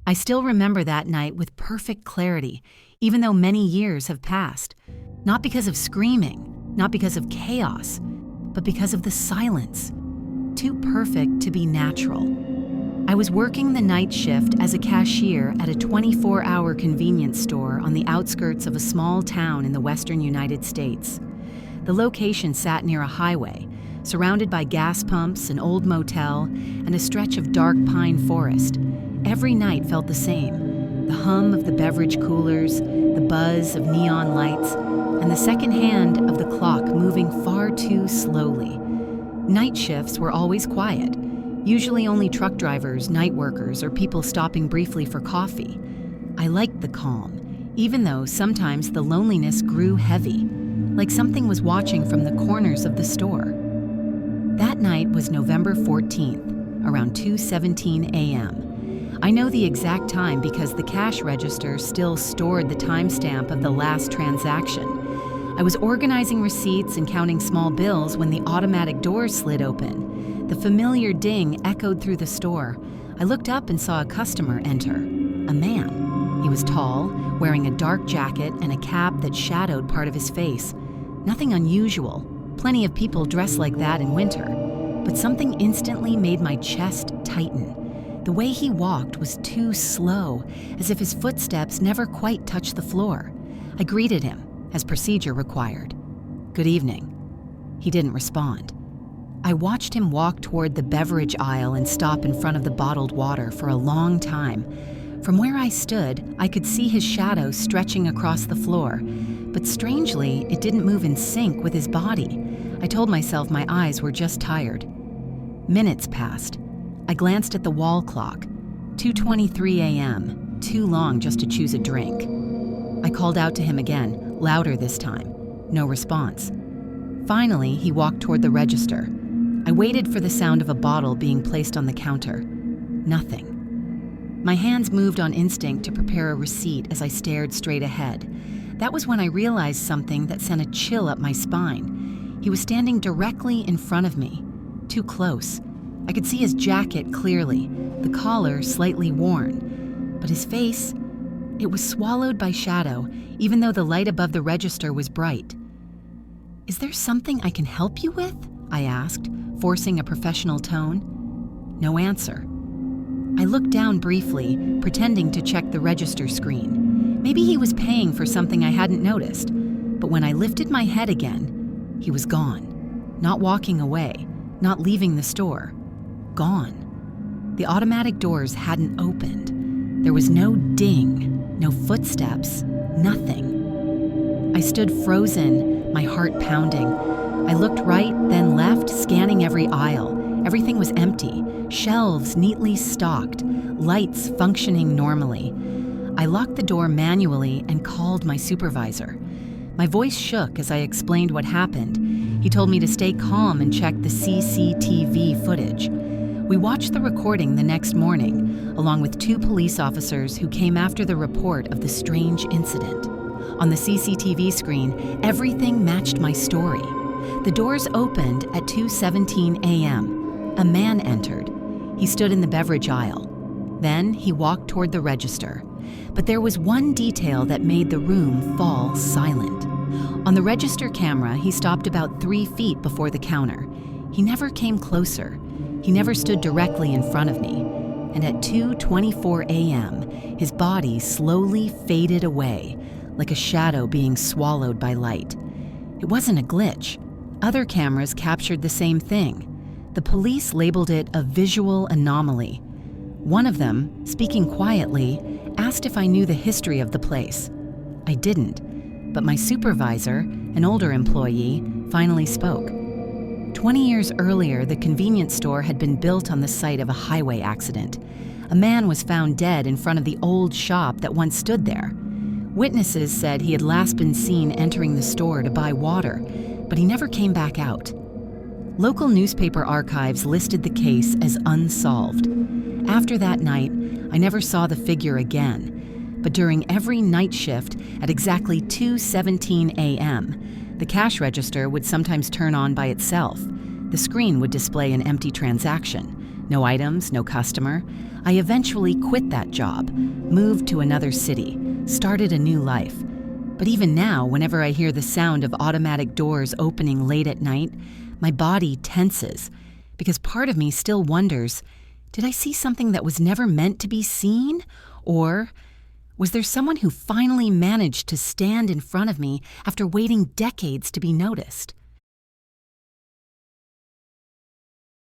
I still remember that night with perfect clarity, even though many years have passed. Not because of screaming, not because of chaos, but because of the silence. Too perfect to be natural. I was working the night shift as a cashier at a 24-hour convenience store on the outskirts of a small town in the western United States. The location sat near a highway, surrounded by gas pumps, an old motel, and a stretch of dark pine forest. Every night felt the same. The hum of the beverage coolers, the buzz of neon lights, and the second hand of the clock moving far too slowly. Night shifts were always quiet, usually only truck drivers, night workers, or people stopping briefly for coffee. I liked the calm, even though sometimes the loneliness grew heavy, like something was watching from the corners of the store. That night was November 14th, around 2:17 a.m. I know the exact time because the cash register still stored the timestamp of the last transaction. I was organizing receipts and counting small bills when the automatic doors slid open. The familiar ding echoed through the store. I looked up and saw a customer enter. A man. He was tall, wearing a dark jacket and a cap that shadowed part of his face. Nothing unusual. Plenty of people dress like that in winter. But something instantly made my chest tighten. The way he walked was too slow, as if his footsteps never quite touched the floor. I greeted him, as procedure required. "Good evening." He didn't respond. I watched him walk toward the beverage aisle and stop in front of the bottled water for a long time. From where I stood, I could see his shadow stretching across the floor, but strangely, it didn't move in sync with his body. I told myself my eyes were just tired. Minutes passed. I glanced at the wall clock. 2:23 a.m., too long just to choose a drink. I called out to him again, louder this time. No response. Finally, he walked toward the register. I waited for the sound of a bottle being placed on the counter. Nothing. My hands moved on instinct to prepare a receipt as I stared straight ahead. That was when I realized something that sent a chill up my spine. He was standing directly in front of me, too close. I could see his jacket clearly, the collar slightly worn. But his face, it was swallowed by shadow, even though the light above the register was bright. "Is there something I can help you with?" I asked, forcing a professional tone. No answer. I looked down briefly, pretending to check the register screen. Maybe he was paying for something I hadn't noticed. But when I lifted my head again, he was gone. Not walking away, not leaving the store. Gone. The automatic doors hadn't opened. There was no ding, no footsteps, nothing. I stood frozen, my heart pounding. I looked right, then left, scanning every aisle. Everything was empty, shelves neatly stocked, lights functioning normally. I locked the door manually and called my supervisor. My voice shook as I explained what happened. He told me to stay calm and check the CCTV footage. We watched the recording the next morning, along with 2 police officers who came after the report of the strange incident. On the CCTV screen, everything matched my story. The doors opened at 2:17 a.m. A man entered. He stood in the beverage aisle. Then he walked toward the register. But there was one detail that made the room fall silent. On the register camera, he stopped about 3 feet before the counter. He never came closer. He never stood directly in front of me. And at 2:24 a.m., his body slowly faded away, like a shadow being swallowed by light. It wasn't a glitch. Other cameras captured the same thing. The police labeled it a visual anomaly. One of them, speaking quietly, asked if I knew the history of the place. I didn't, but my supervisor, an older employee, finally spoke. 20 years earlier, the convenience store had been built on the site of a highway accident. A man was found dead in front of the old shop that once stood there. Witnesses said he had last been seen entering the store to buy water, but he never came back out. Local newspaper archives listed the case as unsolved. After that night, I never saw the figure again, but during every night shift at exactly 2:17 a.m., the cash register would sometimes turn on by itself. The screen would display an empty transaction. No items, no customer. I eventually quit that job, moved to another city, started a new life. But even now, whenever I hear the sound of automatic doors opening late at night, my body tenses, because part of me still wonders, did I see something that was never meant to be seen? Or was there someone who finally managed to stand in front of me after waiting decades to be noticed?